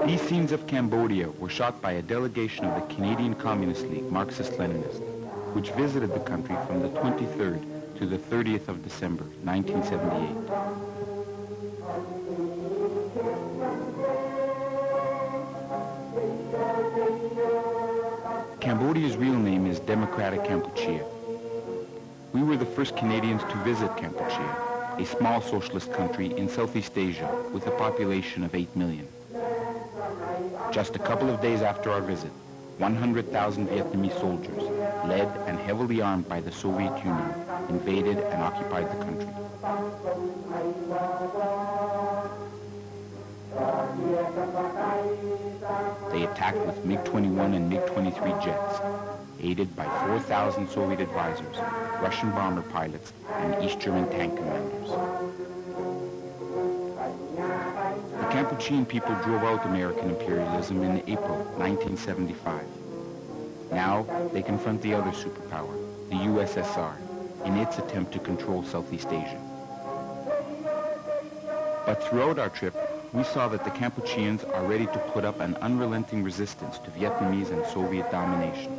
These scenes of Cambodia were shot by a delegation of the Canadian Communist League, Marxist-Leninist, which visited the country from the 23rd to the 30th of December, 1978. Cambodia's real name is Democratic Kampuchea. We were the first Canadians to visit Kampuchea, a small socialist country in Southeast Asia with a population of 8 million. Just a couple of days after our visit, 100,000 Vietnamese soldiers, led and heavily armed by the Soviet Union, invaded and occupied the country. They attacked with MiG-21 and MiG-23 jets, aided by 4,000 Soviet advisors, Russian bomber pilots, and East German tank commanders. The Kampuchean people drove out American imperialism in April 1975. Now they confront the other superpower, the USSR, in its attempt to control Southeast Asia. But throughout our trip, we saw that the Kampucheans are ready to put up an unrelenting resistance to Vietnamese and Soviet domination.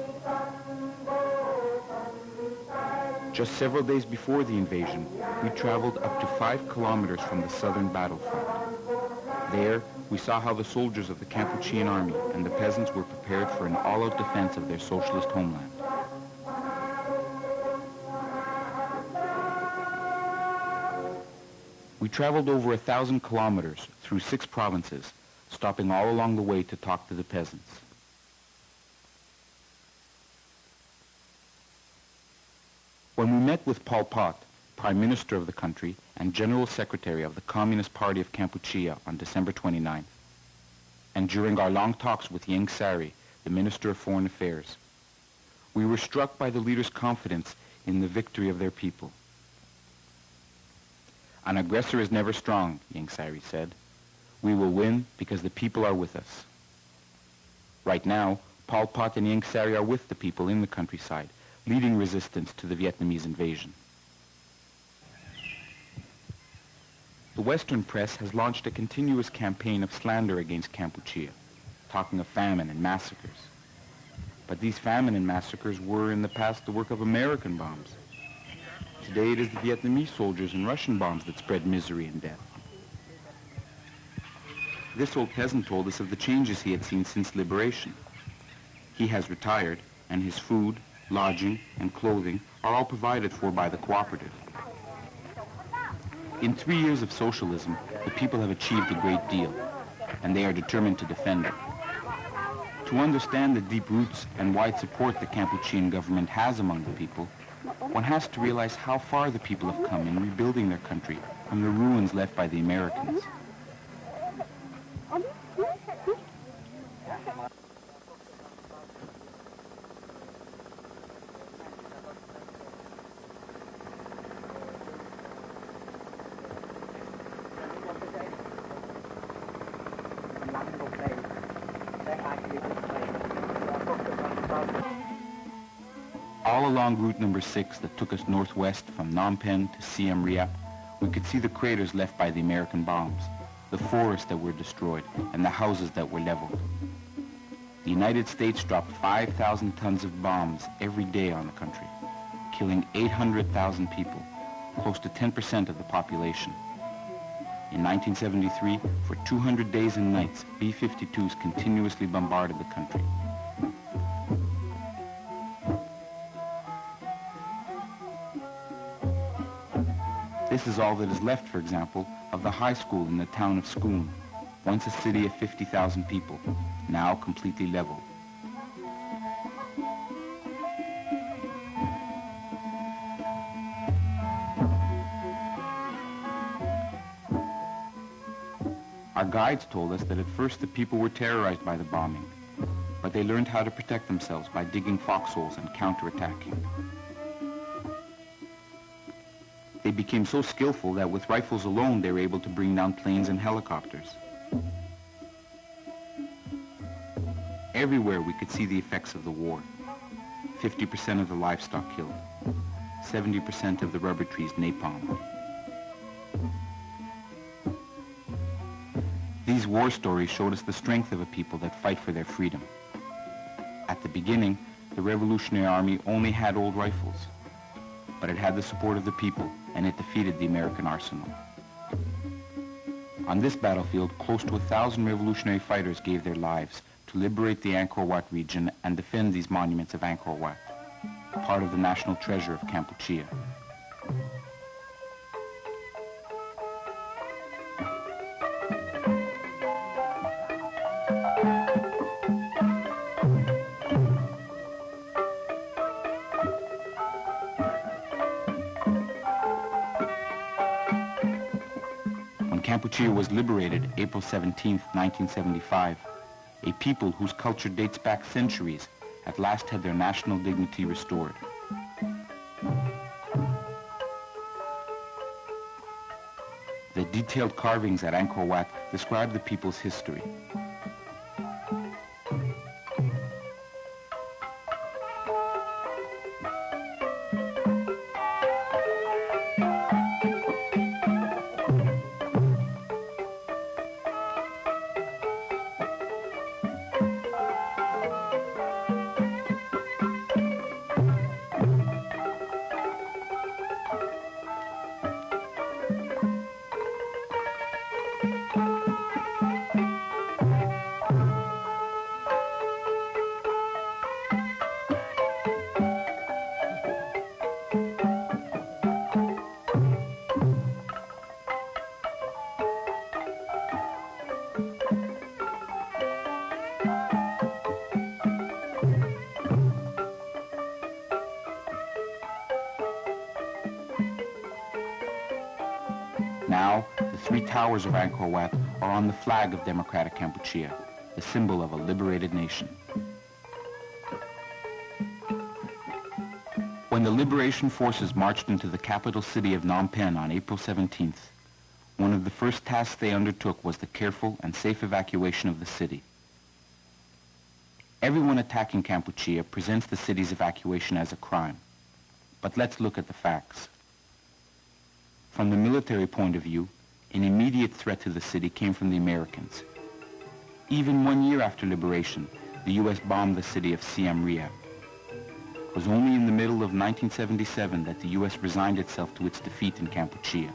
Just several days before the invasion, we traveled up to 5 kilometers from the southern battlefront. There, we saw how the soldiers of the Kampuchean army and the peasants were prepared for an all-out defense of their socialist homeland. We traveled over 1,000 kilometers through 6 provinces, stopping all along the way to talk to the peasants. When we met with Pol Pot, Prime Minister of the country and General Secretary of the Communist Party of Kampuchea on December 29th, and during our long talks with Ieng Sary, the Minister of Foreign Affairs, we were struck by the leader's confidence in the victory of their people. An aggressor is never strong, Ieng Sary said. We will win because the people are with us. Right now, Pol Pot and Ieng Sary are with the people in the countryside, leading resistance to the Vietnamese invasion. The Western press has launched a continuous campaign of slander against Kampuchea, talking of famine and massacres. But these famine and massacres were in the past the work of American bombs. Today it is the Vietnamese soldiers and Russian bombs that spread misery and death. This old peasant told us of the changes he had seen since liberation. He has retired, and his food, lodging, and clothing are all provided for by the cooperative. In 3 years of socialism, the people have achieved a great deal, and they are determined to defend it. To understand the deep roots and wide support the Kampuchean government has among the people, one has to realize how far the people have come in rebuilding their country from the ruins left by the Americans. All along Route number 6 that took us northwest from Phnom Penh to Siem Reap, we could see the craters left by the American bombs, the forests that were destroyed, and the houses that were leveled. The United States dropped 5,000 tons of bombs every day on the country, killing 800,000 people, close to 10% of the population. In 1973, for 200 days and nights, B-52s continuously bombarded the country. This is all that is left, for example, of the high school in the town of Schoon, once a city of 50,000 people, now completely leveled. Our guides told us that at first the people were terrorized by the bombing, but they learned how to protect themselves by digging foxholes and counterattacking. They became so skillful that with rifles alone they were able to bring down planes and helicopters. Everywhere we could see the effects of the war. 50% of the livestock killed, 70% of the rubber trees napalmed. These war stories showed us the strength of a people that fight for their freedom. At the beginning, the Revolutionary Army only had old rifles, but it had the support of the people, and it defeated the American arsenal. On this battlefield, close to 1,000 revolutionary fighters gave their lives to liberate the Angkor Wat region and defend these monuments of Angkor Wat, part of the national treasure of Kampuchea. When Kampuchea was liberated April 17, 1975, a people whose culture dates back centuries at last had their national dignity restored. The detailed carvings at Angkor Wat describe the people's history. Now, the three towers of Angkor Wat are on the flag of Democratic Kampuchea, the symbol of a liberated nation. When the liberation forces marched into the capital city of Phnom Penh on April 17th, one of the first tasks they undertook was the careful and safe evacuation of the city. Everyone attacking Kampuchea presents the city's evacuation as a crime. But let's look at the facts. From the military point of view, an immediate threat to the city came from the Americans. Even 1 year after liberation, the U.S. bombed the city of Siem Reap. It was only in the middle of 1977 that the U.S. resigned itself to its defeat in Kampuchea.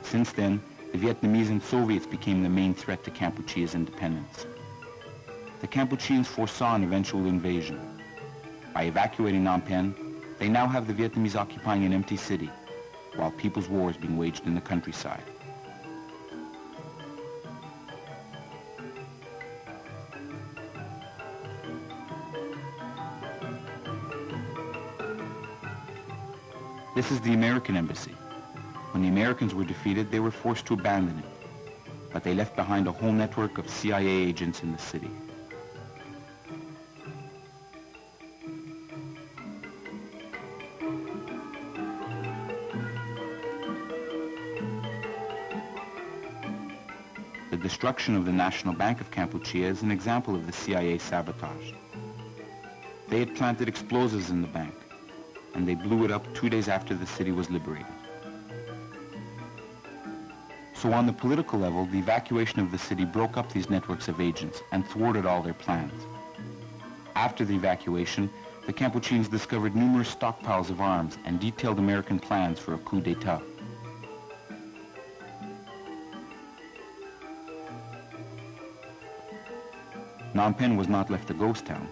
Since then, the Vietnamese and Soviets became the main threat to Kampuchea's independence. The Kampucheans foresaw an eventual invasion. By evacuating Phnom Penh, they now have the Vietnamese occupying an empty city, while people's war is being waged in the countryside. This is the American embassy. When the Americans were defeated, they were forced to abandon it, but they left behind a whole network of CIA agents in the city. The destruction of the National Bank of Kampuchea is an example of the CIA sabotage. They had planted explosives in the bank, and they blew it up 2 days after the city was liberated. So on the political level, the evacuation of the city broke up these networks of agents and thwarted all their plans. After the evacuation, the Kampucheans discovered numerous stockpiles of arms and detailed American plans for a coup d'etat. Phnom Penh was not left a ghost town.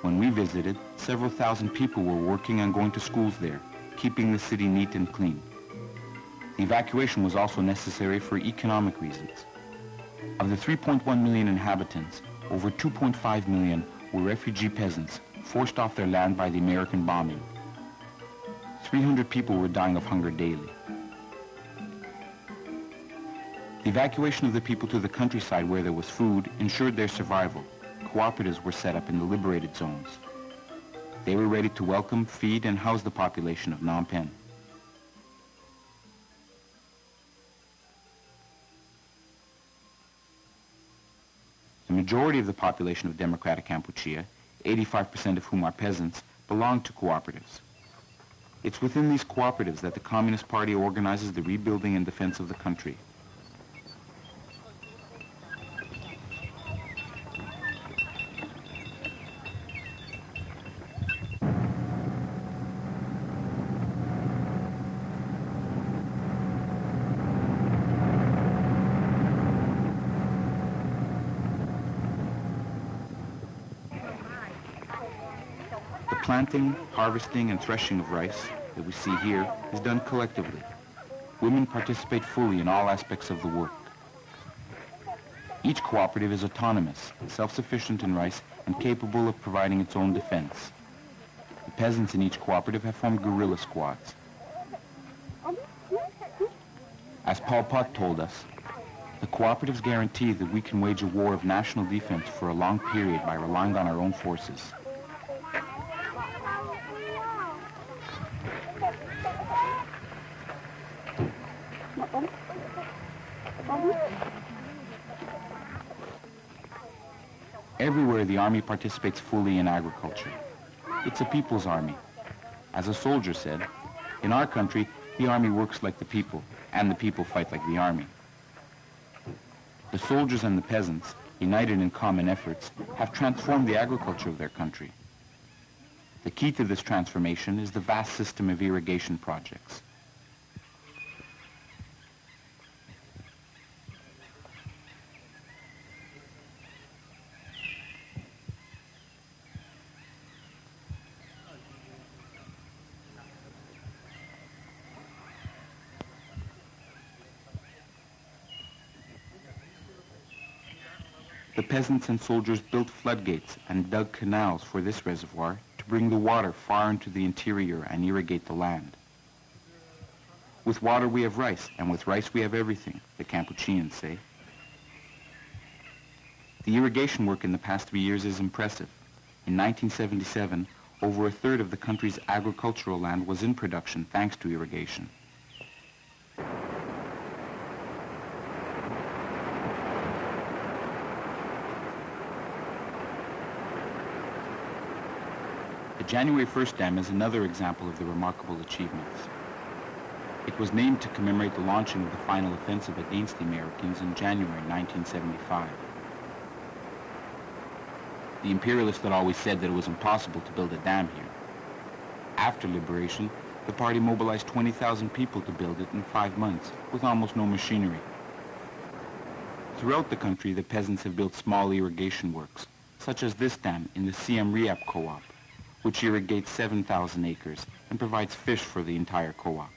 When we visited, several thousand people were working and going to schools there, keeping the city neat and clean. The evacuation was also necessary for economic reasons. Of the 3.1 million inhabitants, over 2.5 million were refugee peasants forced off their land by the American bombing. 300 people were dying of hunger daily. The evacuation of the people to the countryside where there was food ensured their survival. Cooperatives were set up in the liberated zones. They were ready to welcome, feed, and house the population of Phnom Penh. majority of the population of Democratic Kampuchea, 85% of whom are peasants, belong to cooperatives. It's within these cooperatives that the Communist Party organizes the rebuilding and defense of the country. The planting, harvesting, and threshing of rice that we see here is done collectively. Women participate fully in all aspects of the work. Each cooperative is autonomous, self-sufficient in rice, and capable of providing its own defense. The peasants in each cooperative have formed guerrilla squads. As Pol Pot told us, the cooperatives guarantee that we can wage a war of national defense for a long period by relying on our own forces. Everywhere the army participates fully in agriculture. It's a people's army. As a soldier said, in our country, the army works like the people, and the people fight like the army. The soldiers and the peasants, united in common efforts, have transformed the agriculture of their country. The key to this transformation is the vast system of irrigation projects. The peasants and soldiers built floodgates and dug canals for this reservoir to bring the water far into the interior and irrigate the land. With water we have rice, and with rice we have everything, the Kampucheans say. The irrigation work in the past 3 years is impressive. In 1977, over a third of the country's agricultural land was in production thanks to irrigation. The January 1st Dam is another example of the remarkable achievements. It was named to commemorate the launching of the final offensive against the Americans in January 1975. The imperialists had always said that it was impossible to build a dam here. After liberation, the party mobilized 20,000 people to build it in 5 months, with almost no machinery. Throughout the country, the peasants have built small irrigation works, such as this dam in the Siem Reap co-op, which irrigates 7,000 acres and provides fish for the entire co-op.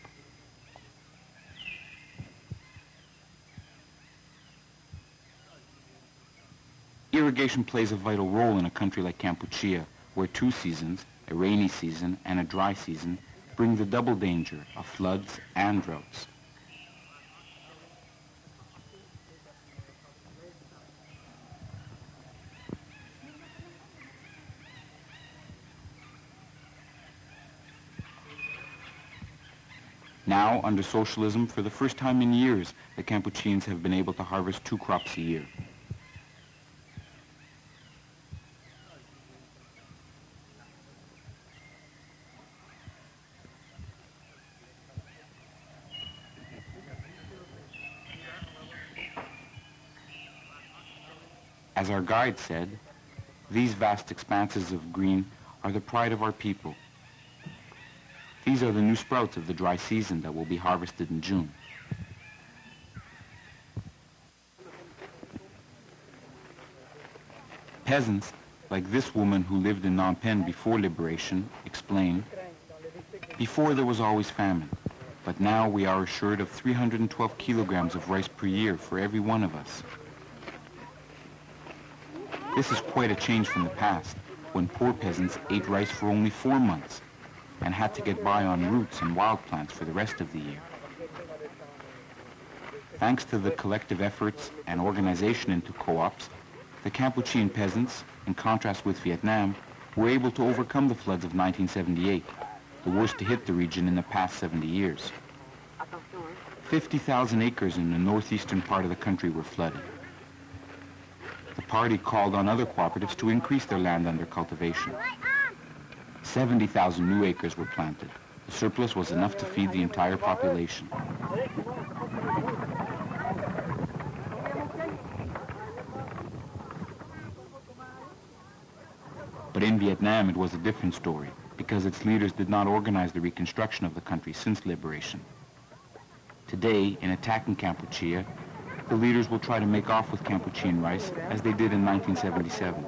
Irrigation plays a vital role in a country like Kampuchea, where 2 seasons, a rainy season and a dry season, bring the double danger of floods and droughts. Now, under socialism, for the first time in years, the Kampucheans have been able to harvest 2 crops a year. As our guide said, these vast expanses of green are the pride of our people. These are the new sprouts of the dry season that will be harvested in June. Peasants, like this woman who lived in Phnom Penh before liberation, explain, "Before there was always famine, but now we are assured of 312 kilograms of rice per year for every one of us." This is quite a change from the past, when poor peasants ate rice for only 4 months and had to get by on roots and wild plants for the rest of the year. Thanks to the collective efforts and organization into co-ops, the Kampuchean peasants, in contrast with Vietnam, were able to overcome the floods of 1978, the worst to hit the region in the past 70 years. 50,000 acres in the northeastern part of the country were flooded. The party called on other cooperatives to increase their land under cultivation. 70,000 new acres were planted. The surplus was enough to feed the entire population. But in Vietnam, it was a different story, because its leaders did not organize the reconstruction of the country since liberation. Today, in attacking Kampuchea, the leaders will try to make off with Kampuchean rice, as they did in 1977.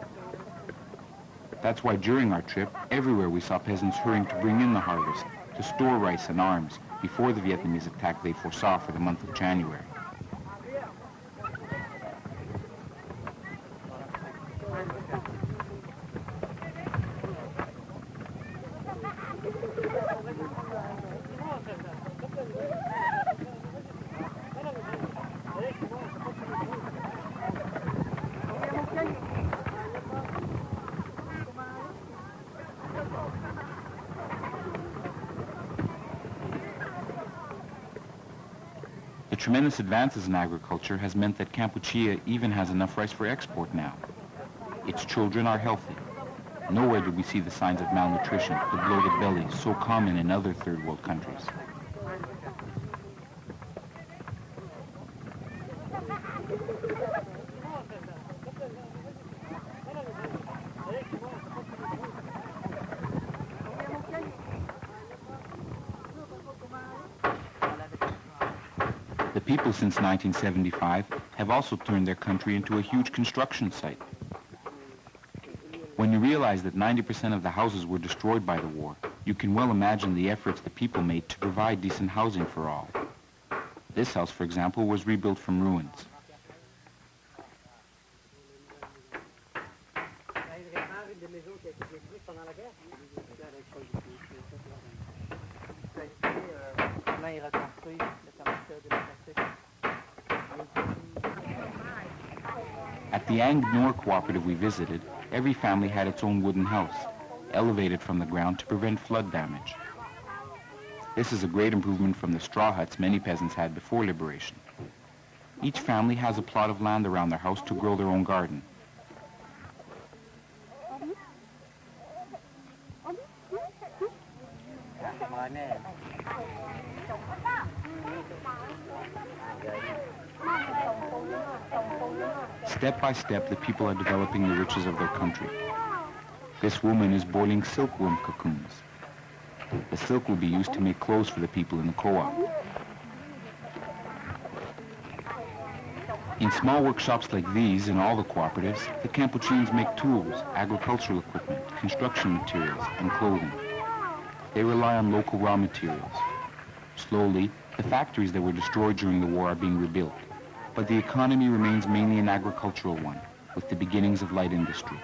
That's why during our trip, everywhere we saw peasants hurrying to bring in the harvest, to store rice and arms, before the Vietnamese attack they foresaw for the month of January. The tremendous advances in agriculture has meant that Kampuchea even has enough rice for export now. Its children are healthy. Nowhere did we see the signs of malnutrition, the bloated bellies, so common in other third world countries. The people since 1975 have also turned their country into a huge construction site. When you realize that 90% of the houses were destroyed by the war, you can well imagine the efforts the people made to provide decent housing for all. This house, for example, was rebuilt from ruins. At the Ang Nor cooperative we visited, every family had its own wooden house, elevated from the ground to prevent flood damage. This is a great improvement from the straw huts many peasants had before liberation. Each family has a plot of land around their house to grow their own garden. Step by step, the people are developing the riches of their country. This woman is boiling silkworm cocoons. The silk will be used to make clothes for the people in the co-op. In small workshops like these in all the cooperatives, the Kampucheans make tools, agricultural equipment, construction materials, and clothing. They rely on local raw materials. Slowly, the factories that were destroyed during the war are being rebuilt, but the economy remains mainly an agricultural one, with the beginnings of light industry.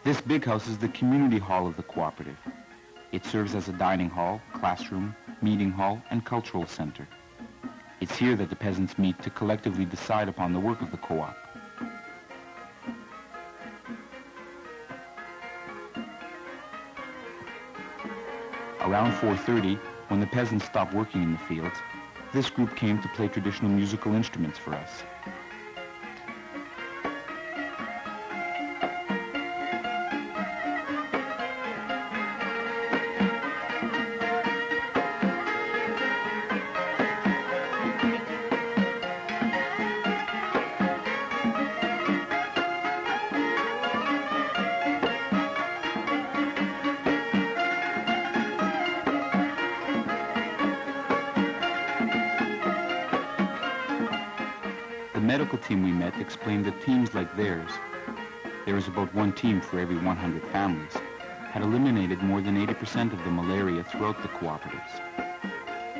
This big house is the community hall of the cooperative. It serves as a dining hall, classroom, meeting hall, and cultural center. It's here that the peasants meet to collectively decide upon the work of the co-op. Around 4:30, when the peasants stopped working in the fields, this group came to play traditional musical instruments for us. The medical team we met explained that teams like theirs, there is about one team for every 100 families, had eliminated more than 80% of the malaria throughout the cooperatives.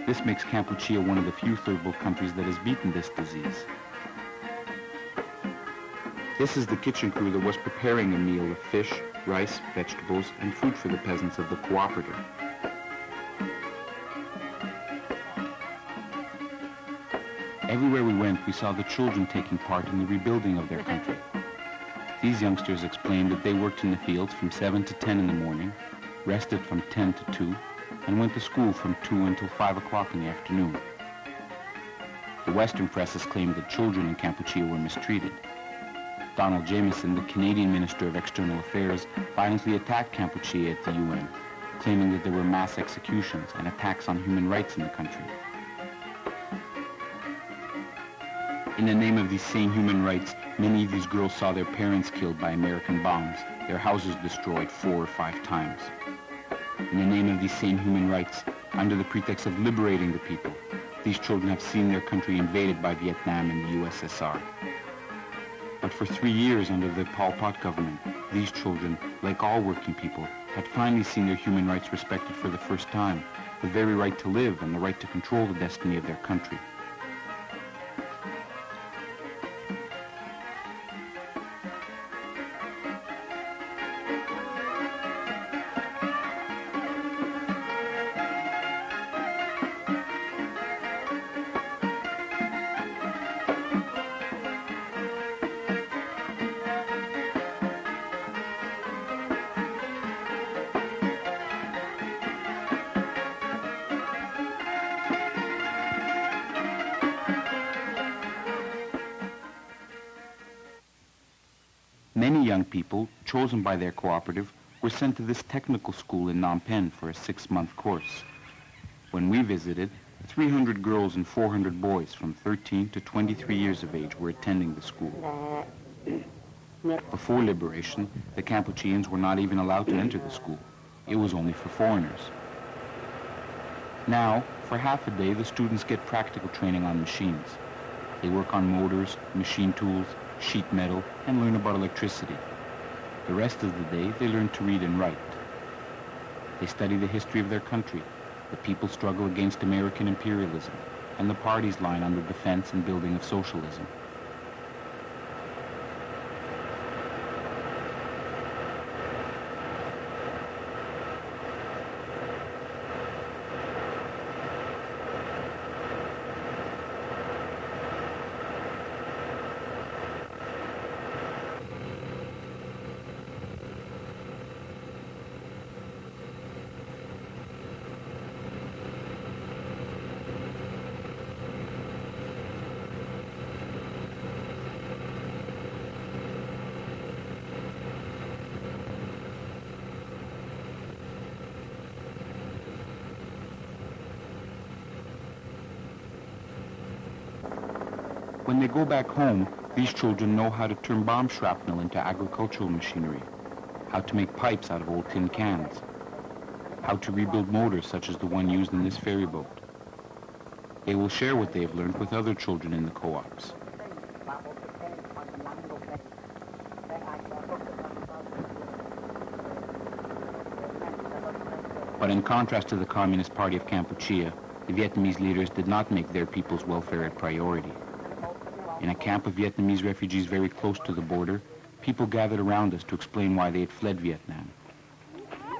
This makes Kampuchea one of the few third world countries that has beaten this disease. This is the kitchen crew that was preparing a meal of fish, rice, vegetables, and fruit for the peasants of the cooperative. Everywhere we went, we saw the children taking part in the rebuilding of their country. These youngsters explained that they worked in the fields from 7 to 10 in the morning, rested from 10 to 2, and went to school from 2 until 5 o'clock in the afternoon. The Western presses claimed that children in Kampuchea were mistreated. Donald Jameson, the Canadian Minister of External Affairs, violently attacked Kampuchea at the UN, claiming that there were mass executions and attacks on human rights in the country. In the name of these same human rights, many of these girls saw their parents killed by American bombs, their houses destroyed 4 or 5 times. In the name of these same human rights, under the pretext of liberating the people, these children have seen their country invaded by Vietnam and the USSR. But for 3 years under the Pol Pot government, these children, like all working people, had finally seen their human rights respected for the first time, the very right to live and the right to control the destiny of their country. Many young people, chosen by their cooperative, were sent to this technical school in Phnom Penh for a 6-month course. When we visited, 300 girls and 400 boys from 13 to 23 years of age were attending the school. Before liberation, the Kampucheans were not even allowed to enter the school. It was only for foreigners. Now, for half a day, the students get practical training on machines. They work on motors, machine tools, sheet metal, and learn about electricity. The rest of the day, they learn to read and write. They study the history of their country, the people's struggle against American imperialism, and the party's line on the defense and building of socialism. When they go back home, these children know how to turn bomb shrapnel into agricultural machinery, how to make pipes out of old tin cans, how to rebuild motors such as the one used in this ferry boat. They will share what they have learned with other children in the co-ops. But in contrast to the Communist Party of Kampuchea, the Vietnamese leaders did not make their people's welfare a priority. In a camp of Vietnamese refugees very close to the border, people gathered around us to explain why they had fled Vietnam.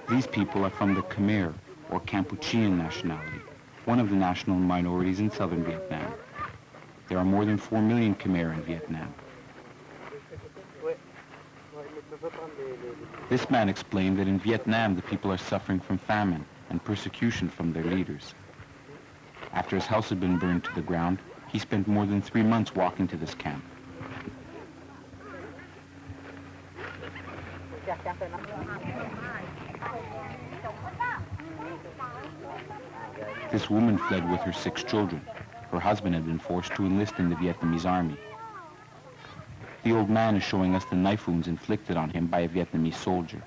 These people are from the Khmer, or Kampuchean nationality, one of the national minorities in southern Vietnam. There are more than 4 million Khmer in Vietnam. This man explained that in Vietnam the people are suffering from famine and persecution from their leaders. After his house had been burned to the ground, he spent more than 3 months walking to this camp. This woman fled with her 6 children. Her husband had been forced to enlist in the Vietnamese army. The old man is showing us the knife wounds inflicted on him by a Vietnamese soldier.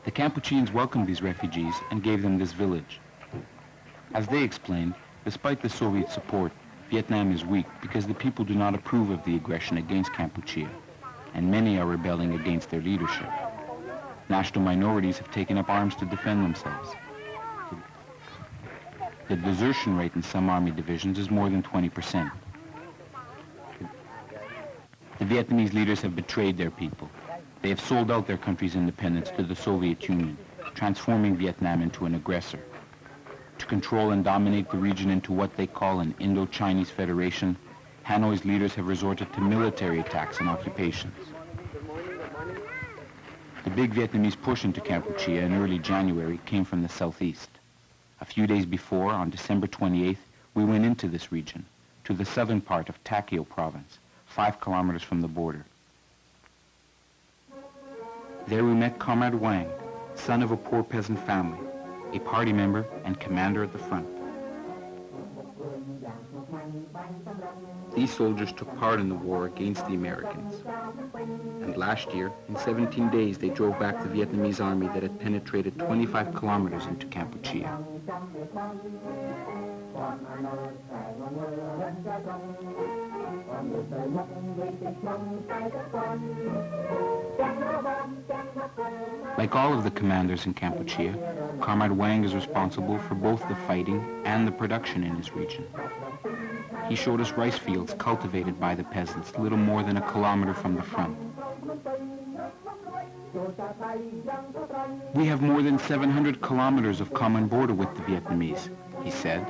The Kampucheans welcomed these refugees and gave them this village. As they explained, despite the Soviet support, Vietnam is weak because the people do not approve of the aggression against Kampuchea, and many are rebelling against their leadership. National minorities have taken up arms to defend themselves. The desertion rate in some army divisions is more than 20%. The Vietnamese leaders have betrayed their people. They have sold out their country's independence to the Soviet Union, transforming Vietnam into an aggressor. To control and dominate the region into what they call an Indo-Chinese Federation, Hanoi's leaders have resorted to military attacks and occupations. The big Vietnamese push into Kampuchea in early January came from the southeast. A few days before, on December 28th, we went into this region, to the southern part of Ta Keo province, 5 kilometers from the border. There we met Comrade Wang, son of a poor peasant family, a party member and commander at the front. These soldiers took part in the war against the Americans. And last year, in 17 days, they drove back the Vietnamese army that had penetrated 25 kilometers into Kampuchea. Like all of the commanders in Kampuchea, Comrade Wang is responsible for both the fighting and the production in his region. He showed us rice fields cultivated by the peasants little more than a kilometer from the front. We have more than 700 kilometers of common border with the Vietnamese, he said.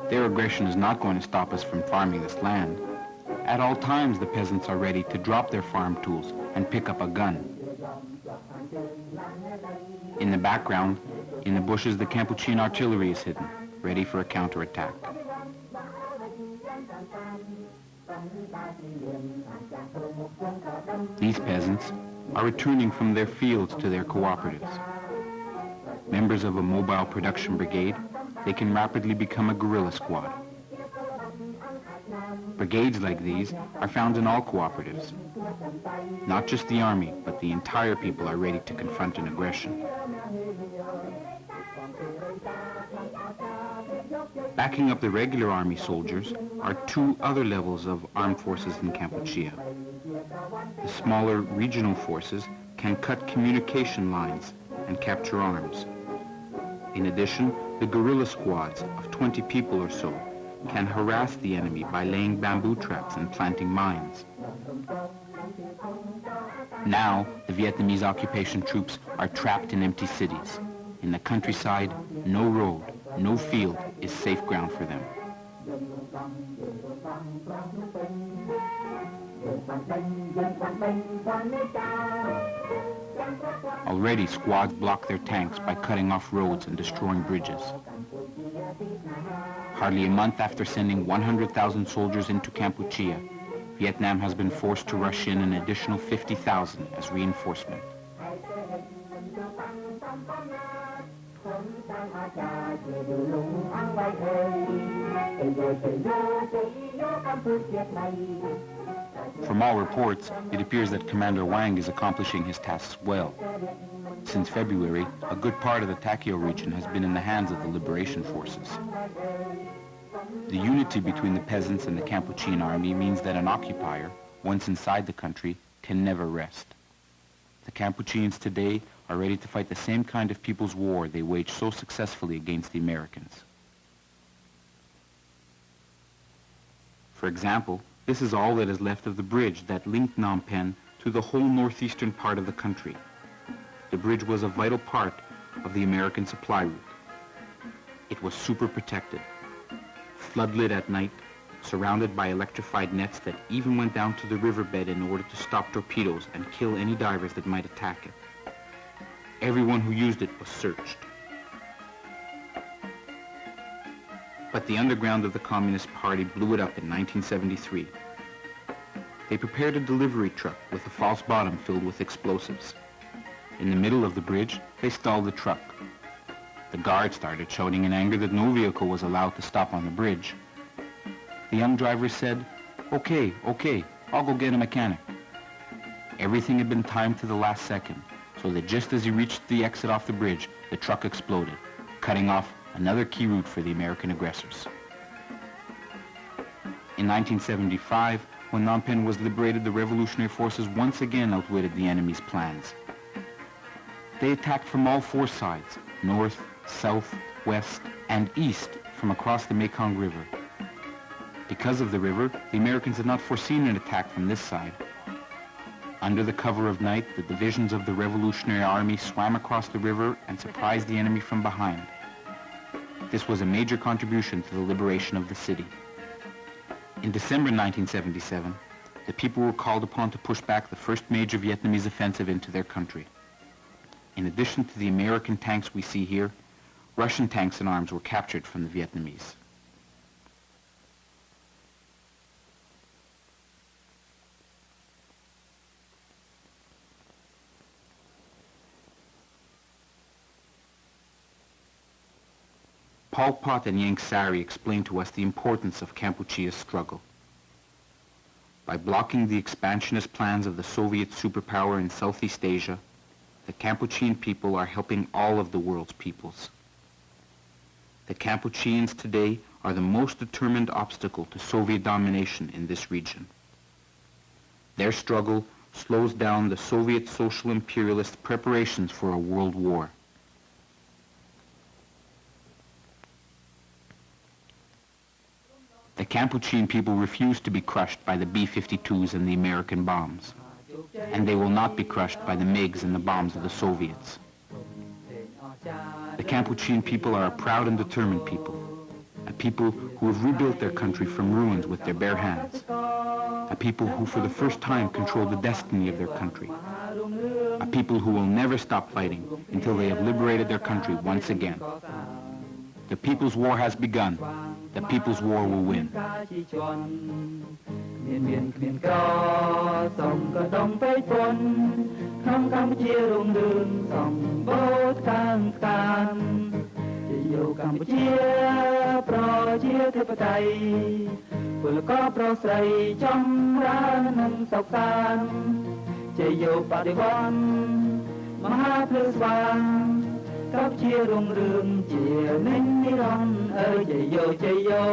Their aggression is not going to stop us from farming this land. At all times, the peasants are ready to drop their farm tools and pick up a gun. In the background, in the bushes, the Kampuchean artillery is hidden, ready for a counterattack. These peasants are returning from their fields to their cooperatives. Members of a mobile production brigade, they can rapidly become a guerrilla squad. Brigades like these are found in all cooperatives. Not just the army, but the entire people are ready to confront an aggression. Backing up the regular army soldiers are 2 other levels of armed forces in Kampuchea. The smaller regional forces can cut communication lines and capture arms. In addition, the guerrilla squads of 20 people or so can harass the enemy by laying bamboo traps and planting mines. Now, the Vietnamese occupation troops are trapped in empty cities. In the countryside, no road, no field is safe ground for them. Already, squads block their tanks by cutting off roads and destroying bridges. Hardly a month after sending 100,000 soldiers into Kampuchea, Vietnam has been forced to rush in an additional 50,000 as reinforcement. From all reports, it appears that Commander Wang is accomplishing his tasks well. Since February, a good part of the Ta Keo region has been in the hands of the liberation forces. The unity between the peasants and the Kampuchean army means that an occupier, once inside the country, can never rest. The Kampucheans today are ready to fight the same kind of people's war they waged so successfully against the Americans. For example, this is all that is left of the bridge that linked Phnom Penh to the whole northeastern part of the country. The bridge was a vital part of the American supply route. It was super protected, floodlit at night, surrounded by electrified nets that even went down to the riverbed in order to stop torpedoes and kill any divers that might attack it. Everyone who used it was searched. But the underground of the Communist Party blew it up in 1973. They prepared a delivery truck with a false bottom filled with explosives. In the middle of the bridge, they stalled the truck. The guard started shouting in anger that no vehicle was allowed to stop on the bridge. The young driver said, "Okay, I'll go get a mechanic." Everything had been timed to the last second, so that just as he reached the exit off the bridge, the truck exploded, cutting off another key route for the American aggressors. In 1975, when Phnom Penh was liberated, the revolutionary forces once again outwitted the enemy's plans. They attacked from all 4 sides, north, south, west, and east from across the Mekong River. Because of the river, the Americans had not foreseen an attack from this side. Under the cover of night, the divisions of the Revolutionary Army swam across the river and surprised the enemy from behind. This was a major contribution to the liberation of the city. In December 1977, the people were called upon to push back the first major Vietnamese offensive into their country. In addition to the American tanks we see here, Russian tanks and arms were captured from the Vietnamese. Pol Pot and Yang Sari explained to us the importance of Kampuchea's struggle. By blocking the expansionist plans of the Soviet superpower in Southeast Asia, the Kampuchean people are helping all of the world's peoples. The Kampucheans today are the most determined obstacle to Soviet domination in this region. Their struggle slows down the Soviet social imperialist preparations for a world war. The Kampuchean people refuse to be crushed by the B-52s and the American bombs, and they will not be crushed by the MiGs and the bombs of the Soviets. The Kampuchean people are a proud and determined people, a people who have rebuilt their country from ruins with their bare hands, a people who for the first time control the destiny of their country, a people who will never stop fighting until they have liberated their country once again. The people's war has begun. The people's war will win. Kampuchea រុងរឿងជានិញនិរន្តរ៍អើយយោ